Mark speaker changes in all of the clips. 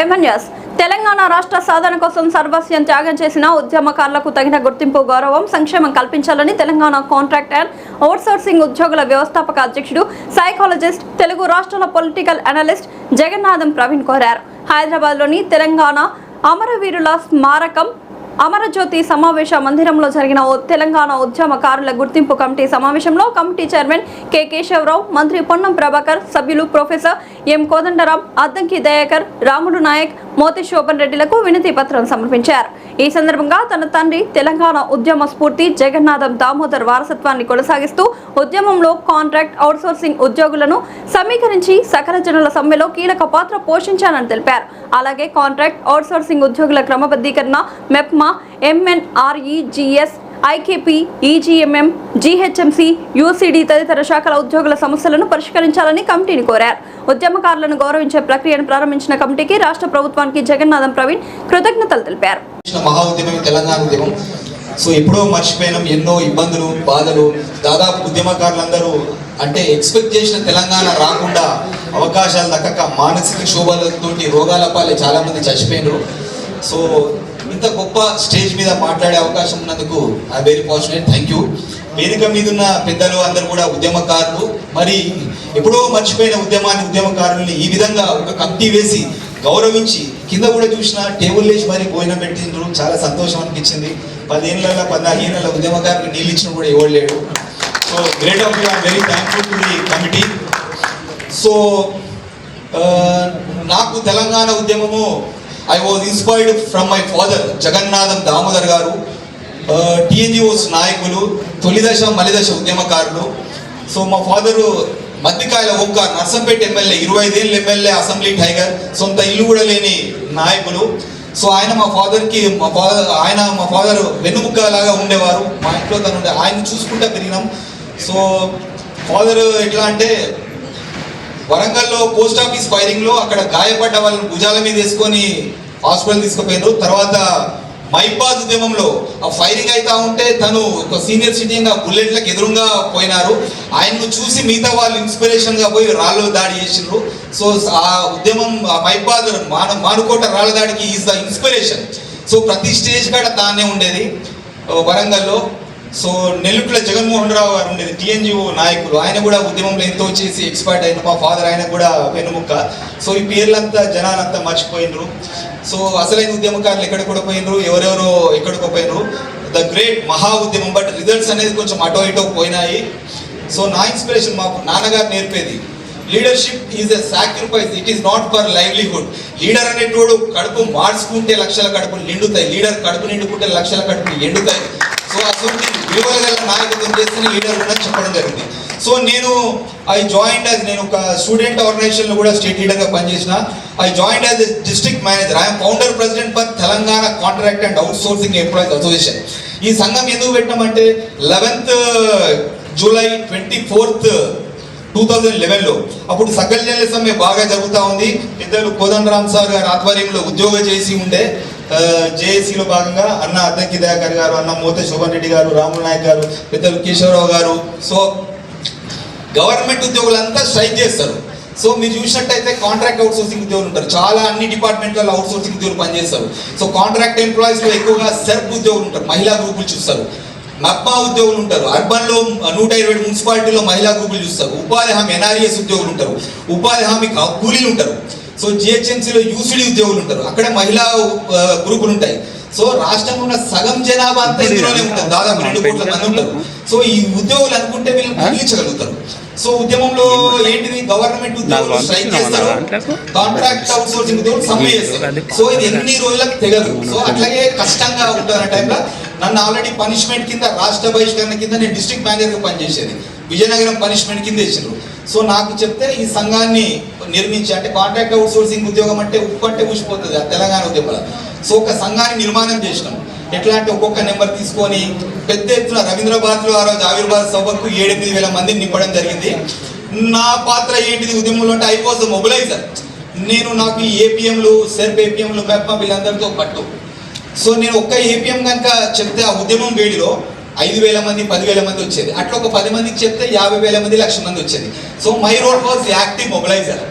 Speaker 1: MNS Telangana రాష్ట్ర సాధన కోసం సర్వస్వం త్యాగం చేసిన ఉద్యమకారులకు తగిన గుర్తింపు గౌరవం సంక్షేమం కల్పించాలని తెలంగాణ కాంట్రాక్ట్ అండ్ అవుట్సోర్సింగ్ ఉద్యోగుల వ్యవస్థాపక అధ్యక్షుడు సైకాలజిస్ట్ తెలుగు రాష్ట్రాల పొలిటికల్ అనలిస్ట్ జగన్నాథం ప్రవీణ్ కోరారు. హైదరాబాద్లోని తెలంగాణ అమరవీరుల స్మారకం అమరజ్యోతి సమావేశ మందిరంలో జరిగిన తెలంగాణ ఉద్యమకారుల గుర్తింపు కమిటీ సమావేశంలో కమిటీ చైర్మన్ కె కేశవరావు, మంత్రి పొన్నం ప్రభాకర్, సభ్యులు ప్రొఫెసర్ ఎం కోదండరాం, అద్దంకి దయాకర్, రాముడు నాయక్, మోతి శోభన్ రెడ్డిలకు వినతి పత్రం సమర్పించారు. ఈ సందర్భంగా తన తండ్రి తెలంగాణ ఉద్యమ స్ఫూర్తి జగన్నాథం దామోదర్ వారసత్వాన్ని కొనసాగిస్తూ ఉద్యమంలో కాంట్రాక్ట్ అవుట్సోర్సింగ్ ఉద్యోగులను సమీకరించి సకల జనుల సమ్మెలో కీలక పాత్ర పోషించానని తెలిపారు. అలాగే కాంట్రాక్ట్ అవుట్సోర్సింగ్ ఉద్యోగుల క్రమబద్ధీకరణ, MEPMA, MNREGS, IKP, EGMM, GHMC, UCD తదితర శాఖల ఉద్యోగుల సమస్యలను పరిష్కరించాలని కమిటీని కోరారు. ఉద్యమకారులను గౌరవించే ప్రక్రియను ప్రారంభించిన కమిటీకి రాష్ట్ర ప్రభుత్వానికి జగన్నాథం ప్రవీణ్ కృతజ్ఞతలు తెలిపారు.
Speaker 2: సో ఎప్పుడో మర్చిపోయినాం ఎన్నో ఇబ్బందులు, బాధలు. దాదాపు ఉద్యమకారులందరూ అంటే ఎక్స్పెక్ట్ చేసిన తెలంగాణ రాకుండా అవకాశాలు దక్కక మానసిక శోభలతోటి రోగాల పాలే చాలా మంది చచ్చిపోయినారు. సో ఇంత గొప్ప స్టేజ్ మీద మాట్లాడే అవకాశం ఉన్నందుకు I very fortunate. Thank you. వేదిక మీద ఉన్న పెద్దలు అందరూ కూడా ఉద్యమకారులు. మరి ఎప్పుడో మర్చిపోయిన ఉద్యమకారుల్ని ఈ విధంగా ఒక కమిటీ వేసి గౌరవించి కింద కూడా చూసిన టేబుల్ వేసి మరి భోజనం పెట్టిండ్రు. చాలా సంతోషం అనిపించింది. 10 ఏళ్ళ 14 ఏళ్ళ ఉద్యమకారులు నీళ్ళు ఇచ్చిన కూడా ఇవ్వలేడు. So great of you. I'm very thankful to the committee. So నాకు తెలంగాణ ఉద్యమము I was inspired from my father, Jagannatham Damodar గారు. TNGOs నాయకులు, తొలిదశ మలిదశ ఉద్యమకారులు. సో మా ఫాదరు మద్దికాయల ఒక్క నర్సంపేట ఎమ్మెల్యే, 25 ఏళ్ళ ఎమ్మెల్యే, అసెంబ్లీ టైగర్, సొంత ఇల్లు కూడా లేని నాయకులు. సో ఆయన మా ఫాదర్ వెన్నుముక్క లాగా ఉండేవారు. మా ఇంట్లో తను ఉండే ఆయన చూసుకుంటా పెరిగినాం. సో ఫాదర్ ఎట్లా అంటే వరంగల్లో పోస్ట్ ఆఫీస్ ఫైరింగ్ లో అక్కడ గాయపడ్డ వాళ్ళని భుజాల మీద వేసుకొని హాస్పిటల్ తీసుకుపోయినారు. తర్వాత మైబాద్ ఉద్యమంలో ఆ ఫైరింగ్ అవుతా ఉంటే తను ఒక సీనియర్ సిటిజన్ గా బుల్లెట్లకు ఎదురుగా పోయినారు. ఆయన్ను చూసి మిగతా వాళ్ళు ఇన్స్పిరేషన్ గా పోయి రాళ్ళు దాడి చేసిండ్రు. సో ఆ ఉద్యమం మైబాద్ మానుకోట రాళ్ళ దాడికి ఈజ్ ద ఇన్స్పిరేషన్. సో ప్రతి స్టేజ్ కాడ తానే ఉండేది వరంగల్లో. సో నెల్లుట్ల జగన్మోహన్ రావు గారు ఉండేది, TNGO నాయకులు. ఆయన కూడా ఉద్యమంలో ఎంతో చేసి ఎక్స్పర్ట్ అయిన మా ఫాదర్, ఆయన కూడా వెన్నుముక్క. సో ఈ పేర్లంతా జనాలంతా మర్చిపోయినరు. సో అసలైన ఉద్యమకారులు ఎక్కడికి పోయినరు, ఎవరెవరో ఎక్కడికో పోయినరు. ద గ్రేట్ మహా ఉద్యమం. బట్ రిజల్ట్స్ అనేది కొంచెం అటో ఇటో పోయినాయి. సో నా ఇన్స్పిరేషన్ మాకు నాన్నగారు నేర్పేది, leadership is a sacrifice, it is not for livelihood. Leader అనేటోడు కడుపు మార్చుకుంటే లక్షల కడుపులు నిండుతాయి, లీడర్ కడుపు నిండుకుంటే లక్షల కడుపులు ఎండుతాయి. సో అటువంటి విలువల గల నాయకత్వం చేస్తేనే లీడర్ కూడా చెప్పడం జరిగింది. సో నేను ఒక స్టూడెంట్ ఆర్గనైజేషన్లో కూడా స్టేట్ లీడర్గా పనిచేసిన. I joined as a district manager. I'm founder president for Telangana contract and outsourcing employees association. ఈ సంఘం ఎందుకు పెట్టామంటే 11th జూలై 24th 2011లో అప్పుడు సకల జనుల సమ్మె బాగా జరుగుతూ ఉంది. పెద్దలు కోదండరాం సార్ గారి ఆధ్వర్యంలో ఉద్యోగ చేసి ఉండే జేఏసీలో భాగంగా అన్న అద్దంకి దయాకర్ గారు, అన్న మోతి శోభన్ రెడ్డి గారు, రాముడు నాయక్ గారు, పెద్దలు కేశవరావు గారు. సో గవర్నమెంట్ ఉద్యోగులంతా స్ట్రైక్ చేస్తారు. సో మీరు చూసినట్టయితే కాంట్రాక్ట్ అవుట్సోర్సింగ్ ఉద్యోగులు ఉంటారు. చాలా అన్ని డిపార్ట్మెంట్లలో అవుట్సోర్సింగ్ ఉద్యోగులు పనిచేస్తారు. సో కాంట్రాక్ట్ ఎంప్లాయీస్లో ఎక్కువగా సెర్ప్ ఉద్యోగులు ఉంటారు, మహిళా గ్రూపులు చూస్తారు. మెప్మా ఉద్యోగులు ఉంటారు. అర్బన్లో 127 మున్సిపాలిటీలో మహిళా గ్రూపులు చూస్తారు. ఉపాధి హామీ NRES ఉద్యోగులు ఉంటారు. ఉపాధి హామీ కూలీలు ఉంటారు. సో GHMCలో UCD ఉద్యోగులు ఉంటారు. అక్కడ మహిళా గ్రూపులు ఉంటాయి. సో రాష్ట్రంలో ఉన్న సగం జనాభా అంతా ఇందులోనే ఉంటారు, దాదాపు 2 కోట్ల మంది ఉంటారు. సో ఈ ఉద్యోగులు అనుకుంటే వీళ్ళు మిగిలించగలుగుతారు. సో ఉద్యమంలో ఏంటిది, గవర్నమెంట్ ఉద్యోగులు స్ట్రైక్ చేస్తారు, కాంట్రాక్ట్ అవుట్సోర్సింగ్ ఉద్యోగులు సమ్మె చేస్తారు. సో ఇది ఎన్ని రోజులకు తెగదు. సో అట్లాగే కష్టంగా ఉంటుంది. టైంలో నన్ను ఆల్రెడీ పనిష్మెంట్ కింద, రాష్ట్ర బహిష్కరణ కింద నేను డిస్ట్రిక్ట్ మేనేజర్గా పనిచేసేది. విజయనగరం పనిష్మెంట్ కింద ఇచ్చారు. సో నాకు చెప్తే ఈ సంఘాన్ని నిర్మించి, అంటే కాంట్రాక్ట్ అవుట్సోర్సింగ్ ఉద్యోగం అంటే ఉప్పు అంటే ఊసిపోతుంది ఆ తెలంగాణ ఉద్యమంలో. సో ఒక సంఘాన్ని నిర్మాణం చేసినాం. ఎట్లా అంటే ఒక్కొక్క నెంబర్ తీసుకొని పెద్ద ఎత్తున రవీంద్రబాద్లో ఆ రోజు ఆవిర్భావ సభకు 7-8 వేల మందిని నింపడం జరిగింది. నా పాత్ర ఏంటిది ఉద్యమంలో అంటే ఐ వాజ్ మొబిలైజర్. నాకు ఈ APMలు, సెర్ప్ APMలు, మెప్మా వీళ్ళందరితో పట్టు. సో నేను ఒక్క APM కనుక చెప్తే ఆ ఉద్యమం వేడిలో 5,000 మంది 10,000 మంది వచ్చేది. అట్లా ఒక 10 మందికి చెప్తే 50,000 మంది 1,00,000 మంది వచ్చేది. So my role was active mobiliser.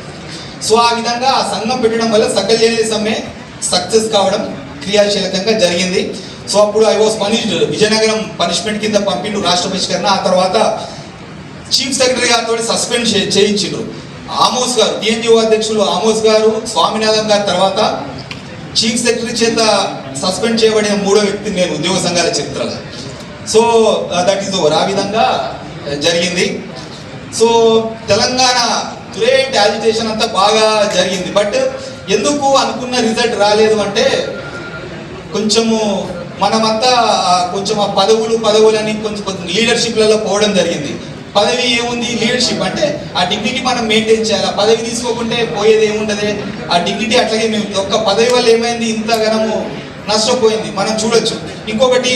Speaker 2: So ఆ విధంగా ఆ సంఘం పెట్టడం వల్ల సకల జైలు సమ్మె సక్సెస్ కావడం క్రియాశీలకంగా జరిగింది. సో అప్పుడు I was punished, Vizianagaram punishment కింద పంపిండు రాష్ట్ర బహిష్కరణ. ఆ తర్వాత చీఫ్ సెక్రటరీ గారితో సస్పెండ్ చేయించిండ్రు. ఆమోస్ గారు, టీఎన్జిఓ అధ్యక్షులు ఆమోస్ గారు, స్వామినాథన్ గారి తర్వాత చీఫ్ సెక్రటరీ చేత సస్పెండ్ చేయబడిన 3వ వ్యక్తి నేను ఉద్యోగ సంఘాల చరిత్రలో. So that is over. ఆ విధంగా జరిగింది. సో తెలంగాణ గ్రేట్ యాజిటేషన్ అంతా బాగా జరిగింది. బట్ ఎందుకు అనుకున్న రిజల్ట్ రాలేదు అంటే కొంచెము మనమంతా కొంచెం ఆ పదవులని కొంచెం లీడర్షిప్లలో పోవడం జరిగింది. పదవి ఏముంది, లీడర్షిప్ అంటే ఆ డిగ్నిటీ మనం మెయింటైన్ చేయాలి. ఆ పదవి తీసుకోకుంటే పోయేది ఏముండదు. ఆ డిగ్నిటీ అట్లాగే మేము ఒక్క పదవి వల్ల ఏమైంది ఇంతగానము నష్టపోయింది మనం చూడొచ్చు. ఇంకొకటి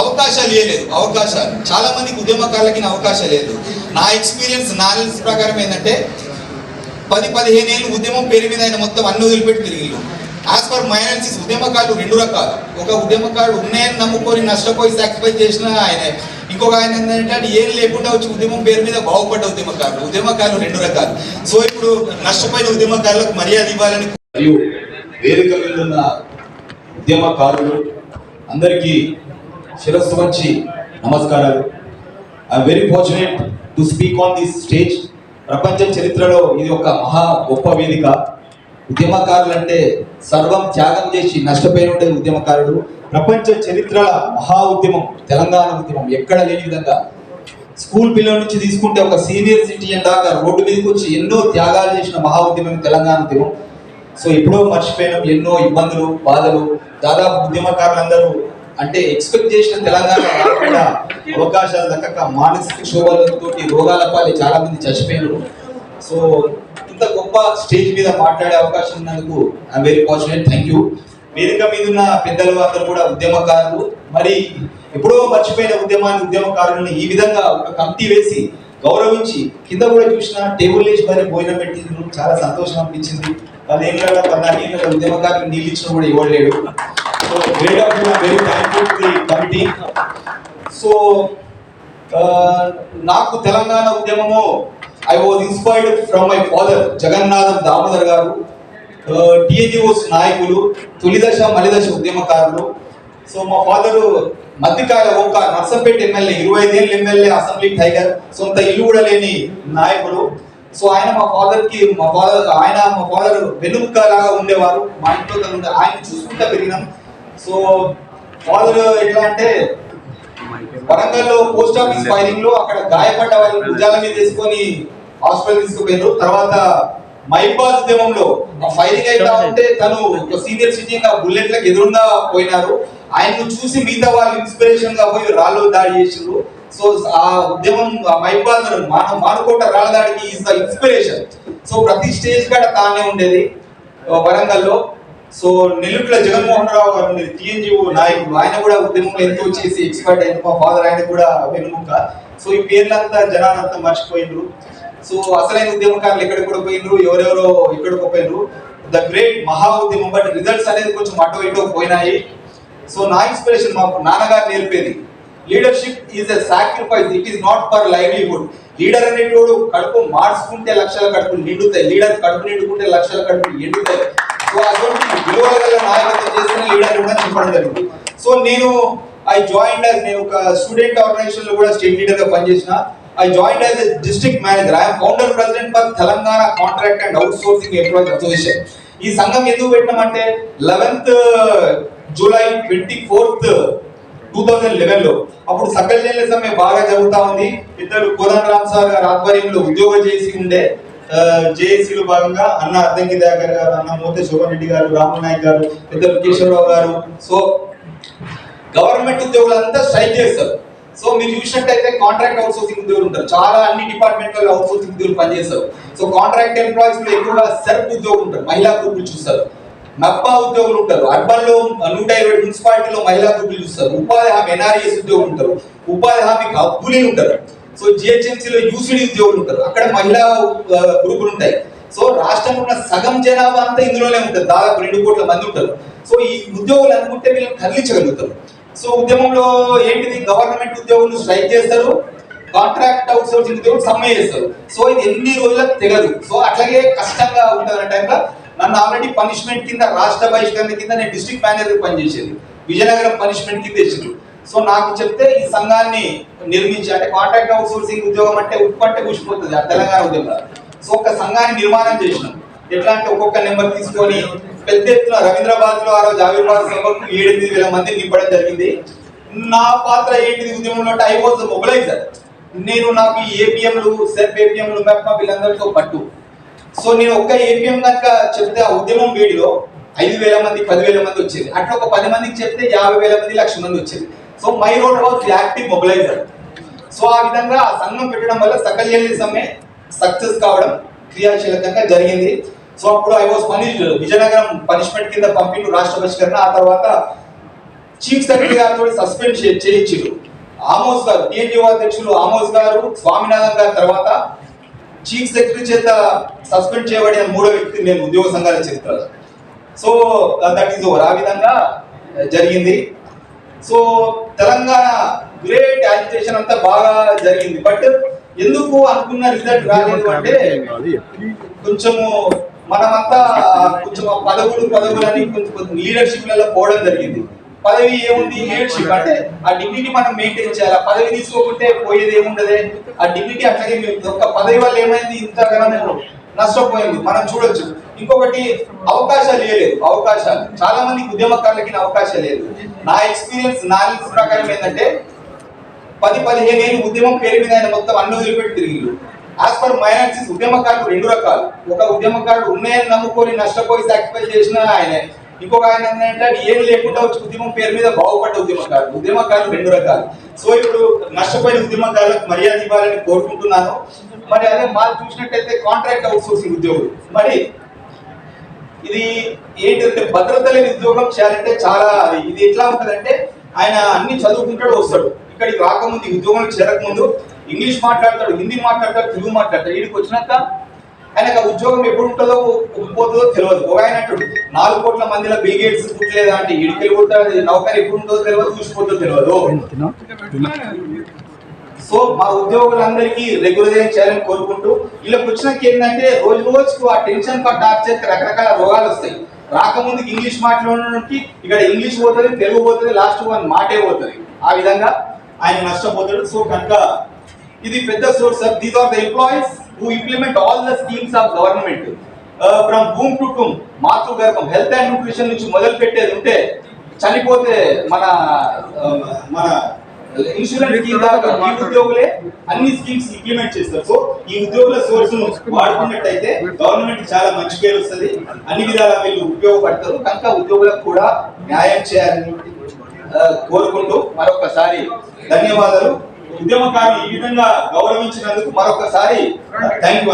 Speaker 2: అవకాశాలు ఇవ్వలేదు. అవకాశాలు చాలా మందికి ఉద్యమకారులకి అవకాశాలు లేదు. నా ఎక్స్పీరియన్స్ నాలెడ్జ్ ప్రకారం ఏంటంటే 10-15 ఏళ్ళు ఉద్యమం పేరు మీద ఆయన మొత్తం అన్ని వదిలిపెట్టి తిరిగిళ్ళు. యాజ్ పర్ మై అనాలిసిస్ ఉద్యమకారులు 2 రకాలు. ఒక ఉద్యమకారుడు ఉన్నాయని నమ్ముకొని నష్టపోయి సాక్రిఫైస్ చేసిన ఆయనే. ఇంకొక ఆయన ఏంటంటే ఏం లేకుండా వచ్చి ఉద్యమం పేరు మీద బాగుపడ్డ ఉద్యమకారులు. 2 రకాలు. సో ఇప్పుడు నష్టపోయిన ఉద్యమకారులకు మర్యాద ఇవ్వాలని
Speaker 3: మరియు వేదిక మీద ఉన్న ఉద్యమకారులు అందరికీ శిరస్సు వంచి నమస్కారాలు. I'm very fortunate to speak on this stage. ప్రపంచ చరిత్రలో ఇది ఒక మహా గొప్ప వేదిక. ఉద్యమకారులు అంటే సర్వం త్యాగం చేసి నష్టపోయిన ఉద్యమకారుడు. ప్రపంచ చరిత్రల మహా ఉద్యమం తెలంగాణ ఉద్యమం ఎక్కడ లేని విధంగా స్కూల్ పిల్లల నుంచి తీసుకుంటే ఒక సీనియర్ సిటిజన్ దాకా రోడ్డు మీదకి వచ్చి ఎన్నో త్యాగాలు చేసిన మహా ఉద్యమం తెలంగాణ ఉద్యమం. సో ఎప్పుడో మర్చిపోయినాం ఎన్నో ఇబ్బందులు, బాధలు. దాదాపు ఉద్యమకారులందరూ అంటే ఎక్స్పెక్ట్ చేసిన తెలంగాణ రాకుండా అవకాశాలు దక్కక మానసిక క్షోభలతో రోగాల పాలి చాలా మంది చచ్చిపోయినారు. సో ఇంత గొప్ప స్టేజ్ మీద మాట్లాడే అవకాశం ఉన్నందుకు I'm very fortunate. Thank you. వేదిక మీద ఉన్న పెద్దలు అందరూ కూడా ఉద్యమకారులు. మరి ఎప్పుడో మర్చిపోయిన ఉద్యమకారులని ఈ విధంగా ఒక కమిటీ వేసి గౌరవించి కింద కూడా చూసిన టేబుల్ వేసి మరి భోజనం పెట్టిండ్రు. చాలా సంతోషం అనిపించింది. 10 ఏళ్ళ 14 ఏళ్ళ ఉద్యమకారులు నీళ్ళు ఇచ్చిన కూడా ఇవ్వలేడు. So great of very thankful to the committee. So నాకు తెలంగాణ ఉద్యమము I was inspired from my father Jagannatham Damodar garu, TNGOs నాయకులు, తొలిదశ మలిదశ ఉద్యమకారులు. సో మా ఫాదరు మధ్యకాల ఒక నర్సంపేట ఎమ్మెల్యే, 25 ఏళ్ళ ఎమ్మెల్యే, అసెంబ్లీ టైగర్, సొంత ఇల్లు కూడా లేని నాయకుడు. సో ఆయన మా ఫాదర్ వెన్నుముక్క లాగా ఉండేవారు. మా ఇంట్లో ఆయన చూసుకుంటా పెరిగినాం. సో ఫాదర్ ఎట్లా అంటే వరంగల్లో పోస్ట్ ఆఫీస్ ఫైరింగ్ లో అక్కడ గాయపడ్డ వాళ్ళని భుజాల మీద తీసుకొని హాస్పిటల్ తీసుకుపోయారు. తర్వాత మైబాద్ ఉద్యమంలో ఫైరింగ్ అయితే ఉంటే తను సీనియర్ సిటిజన్ గా బుల్లెట్లకు ఎదురుగా పోయినారు. ఆయన్ను చూసి మిగతా వాళ్ళు ఇన్స్పిరేషన్ గా పోయి రాళ్ళు దాడి చేసిండ్రు. సో ఆ ఉద్యమం మైబాద్ మానుకోట రాళ్ళ దాడికి ఈజ్ ద ఇన్స్పిరేషన్. సో ప్రతి స్టేజ్ కాడ తానే ఉండేది వరంగల్లో. సో నెల్లూరులో జగన్మోహన్ రావు గారు ఉండేది టీఎన్జిఓ నాయకుడు. ఆయన కూడా ఉద్యమంలో ఎంతో చేసి ఎక్స్పర్ట్ అయింది. మా ఫాదర్ ఆయన కూడా వెనుముక. సో ఈ పేర్లంతా జనాలంతా మర్చిపోయినరు. సో అసలైన ఉద్యమకారులు ఎక్కడికి పోయినరు, ఎవరెవరో ఎక్కడికి పోయినరు. ద గ్రేట్ మహా ఉద్యమం. బట్ రిజల్ట్స్ అనేది కొంచెం అటో ఇటో పోయినాయి. సో నా ఇన్స్పిరేషన్ మాకు నాన్నగారు నేర్పేది leadership is a sacrifice, it is not for livelihood. Leader అనేటోడు కడుపు మార్చుకుంటే లక్షల కడుపులు నిండుతాయి, లీడర్ కడుపు నిండుకుంటే లక్షల కడుపులు ఎండుతాయి. సో అటువంటి విలువల గల నాయకత్వం చేస్తున్న లీడర్ కూడా చెప్పడం జరిగింది. సో నేను నేను ఒక స్టూడెంట్ ఆర్గనైజేషన్ లో కూడా స్టేట్ లీడర్ గా పనిచేసిన. I joined as a district manager. I am founder president for Telangana Contract and Outsourcing Employees Association. ఈ సంఘం ఎందుకు పెట్టినామంటే 11th జూలై 24th 2011 లో అప్పుడు సకల జైలు సమ్మె బాగా జరుగుతా ఉంది. ఇద్దరు కోదండ రామ్ సార్ గారు ఆధ్వర్యంలో ఉద్యోగం చేసి ఉండే జేఏసీలో భాగంగా అన్న అద్దంకి దయాకర్ గారు, అన్న మోతే శోభన్ రెడ్డి గారు, రాముల్ నాయక్ గారు, పెద్దలు కేశవరావు గారు. సో గవర్నమెంట్ ఉద్యోగులంతా స్ట్రైక్ చేస్తారు. సో మీరు చూసినట్టయితే కాంట్రాక్ట్ అవుట్ సోర్సింగ్ ఉద్యోగులు ఉంటారు. చాలా అన్ని డిపార్ట్మెంట్లలో అవుట్ సోర్సింగ్ ఉద్యోగులు పనిచేస్తారు. సో కాంట్రాక్ట్ ఎంప్లాయీస్ లో ఎక్కువగా సెల్ఫ్ ఉద్యోగులు ఉంటారు, మహిళా గ్రూపులు చూస్తారు. నప్పా ఉద్యోగులు ఉంటారు. అర్బన్ లో 120 మున్సిపాలిటీలో మహిళా గ్రూపులు చూస్తారు. ఉపాధి హామీ ఎన్ఆర్ఈఎస్ ఉద్యోగులు ఉంటారు. ఉపాధి హామీకి హక్కులు ఉంటారు. సో జిహెచ్ఎంసీలో యూసీడీ ఉద్యోగులు ఉంటారు. అక్కడ మహిళా గ్రూపులు ఉంటాయి. సో రాష్ట్రంలో ఉన్న సగం జనాభా అంతా ఇందులోనే ఉంటుంది. దాదాపు 2 కోట్ల మంది ఉంటారు. సో ఈ ఉద్యోగులు అనుకుంటే వీళ్ళని కదిలించగలుగుతారు. సో ఉద్యమంలో ఏంటిది, గవర్నమెంట్ ఉద్యోగులు స్ట్రైక్ చేస్తారు, కాంట్రాక్ట్ అవుట్ సోర్సింగ్ ఉద్యోగం సమ్మె చేస్తారు. సో ఇది ఎన్ని రోజులకు తెగదు. సో అట్లాగే కష్టంగా ఉంటుంది అనే టైంలో నన్ను ఆల్రెడీ పనిష్మెంట్ కింద రాష్ట్ర బహిష్కరణ కింద నేను డిస్ట్రిక్ట్ మేనేజర్ పనిచేసేది, విజయనగరం పనిష్మెంట్ కింద ఇచ్చింది. సో నాకు చెప్తే ఈ సంఘాన్ని నిర్మించి, అంటే కాంట్రాక్ట్ అవుట్ సోర్సింగ్ ఉద్యోగం అంటే ఉప్పు అంటే ఊసిపోతుంది ఆ తెలంగాణ ఉద్యమంలో. సో ఒక సంఘాన్ని నిర్మాణం చేసినాం. ఎట్లా అంటే ఒక్కొక్క నెంబర్ తీసుకొని పెద్ద ఎత్తున రవీంద్రబాద్ లో ఆ రోజు ఆవిర్భావ సభకు 7,000 మందిని నింపడం జరిగింది. నా పాత్ర ఏంటిది ఉద్యమంలో? I was mobiliser. నాకు ఏపీఎంలు, సెల్ఫ్ ఏపీఎంలు, మెప్మా వీళ్ళందరితో పట్టు. సో నేను ఒక్క ఏపీఎం కనుక చెప్తే ఆ ఉద్యమం వేడిలో 5,000 మంది, 10,000 మంది వచ్చేది. అట్లా ఒక 10 మందికి చెప్తే 50,000 మంది, 1,00,000 మంది వచ్చేది. So my role was active mobiliser. So ఆ విధంగా ఆ సంఘం పెట్టడం వల్ల సకల జర్నలిజమే సక్సెస్ కావడం క్రియాశీలకంగా జరిగింది. సో అప్పుడు I was punished, Vizianagaram punishment కింద పంపిండు రాష్ట్ర బహిష్కరణ. ఆ తర్వాత చీఫ్ సెక్రటరీ గారితో సస్పెండ్ చేయించారు. ఆమోస్ గారు, టీఎన్జిఓ అధ్యక్షులు ఆమోస్ గారు, స్వామినాథన్ గారి తర్వాత చీఫ్ సెక్రటరీ చేత సస్పెండ్ చేయబడిన 3వ వ్యక్తి నేను ఉద్యోగ సంఘాల చరిత్రలో. So that is over. ఆ విధంగా జరిగింది. సో తెలంగాణ గ్రేట్ యాజిటేషన్ అంతా బాగా జరిగింది. బట్ ఎందుకు అనుకున్న రిజల్ట్ రాలేదు అంటే కొంచెము మనమంతా కొంచెం పదవులని కొంచెం లీడర్షిప్లలో పోవడం జరిగింది. పదవి ఏముంది, లీడర్షిప్ అంటే ఆ డిగ్నిటీ మనం మెయింటైన్ చేయాలి. ఆ పదవి తీసుకోకుంటే పోయేది ఏముండదే. ఆ డిగ్నిటీ అట్లాగే ఒక పదవి వల్ల ఏమైంది, ఇంతగానో నష్టపోయింది మనం చూడొచ్చు. ఇంకొకటి అవకాశాలు లేదు. అవకాశాలు చాలా మందికి ఉద్యమకారులకి అవకాశాలు లేదు. నా ఎక్స్పీరియన్స్, నాలెడ్జ్ ప్రకారం ఏంటంటే 10-15 ఏళ్ళు ఉద్యమం పేరు మీద ఆయన మొత్తం అన్ని వదిలిపెట్టి తిరిగిళ్ళు. యాజ్ పర్ మై అనాలిసిస్ ఉద్యమకారులు 2 రకాలు. ఒక ఉద్యమకారుడు ఉన్నాయని నమ్ముకొని నష్టపోయి సాక్రిఫైస్ చేసిన ఆయనే. ఇంకొక ఆయన ఏంటంటే ఏం లేకుండా వచ్చి ఉద్యమం పేరు మీద బాగుపడ్డ ఉద్యమకారులు. ఉద్యమకారులు 2 రకాలు. సో ఇప్పుడు నష్టపోయిన ఉద్యమకారులకు మర్యాద ఇవ్వాలని కోరుకుంటున్నాను. మరి అదే మాది చూసినట్టయితే కాంట్రాక్ట్ అవుట్ సోర్సింగ్ ఉద్యోగులు, మరి ఇది ఏంటంటే భద్రత లేని ఉద్యోగం చేయాలంటే చాలా ఇది ఎట్లా ఉంటుందంటే ఆయన అన్ని చదువుకుంటాడు, వస్తాడు. ఇక్కడికి రాకముందు, ఈ ఉద్యోగంలో చేరకముందు ఇంగ్లీష్ మాట్లాడతాడు, హిందీ మాట్లాడతాడు, తెలుగు మాట్లాడతాడు. వీడికి వచ్చినాక ఆయనకు ఆ ఉద్యోగం ఎప్పుడు ఉంటుందో పోతుందో తెలియదు. ఒక ఆయన 4 కోట్ల మందిలో బిల్ గేట్స్ పుట్టలేదా అంటే ఈడికి వెళ్ళిపోతాడు. నౌకరీ ఎప్పుడు ఉంటుందో తెలియదు, చూసిపోతుందో తెలియదు. సో మా ఉద్యోగులందరికీ రెగ్యులరైజ్ చేయాలని కోరుకుంటూ, వీళ్ళకి వచ్చినాక ఏంటంటే రోజు రోజుకు ఆ టెన్షన్ టార్చర్ రకరకాల రోగాలు వస్తాయి. రాకముందు ఇంగ్లీష్ మాట్లాడడానికి ఇక్కడ ఇంగ్లీష్ పోతుంది, తెలుగు పోతుంది, లాస్ట్ 1 మాటే పోతుంది. ఆ విధంగా ఆయన నష్టపోతాడు. సో కనుక ఇది పెద్ద source. These are the employees who implement all the schemes of government from womb to tomb, మాతృగర్భం, హెల్త్ అండ్ న్యూట్రిషన్ నుంచి మొదలు పెట్టేది ఉంటే చనిపోతే మన ఇన్సూరెన్స్ స్కీమ్ దాకా ఈ ఉద్యోగులే అన్ని స్కీమ్స్ ఇంప్లిమెంట్ చేస్తారు. సో ఈ ఉద్యోగుల సోర్స్ ను వాడుకున్నట్టయితే గవర్నమెంట్ చాలా మంచి పేరు వస్తుంది, అన్ని విధాలా వీళ్ళు ఉపయోగపడతారు. కనుక ఉద్యోగులకు కూడా న్యాయం చేయాలని కోరుకుంటూ మరొకసారి ధన్యవాదాలు. ఉద్యమకారులు ఈ విధంగా గౌరవించినందుకు మరొకసారి థ్యాంక్ యూ.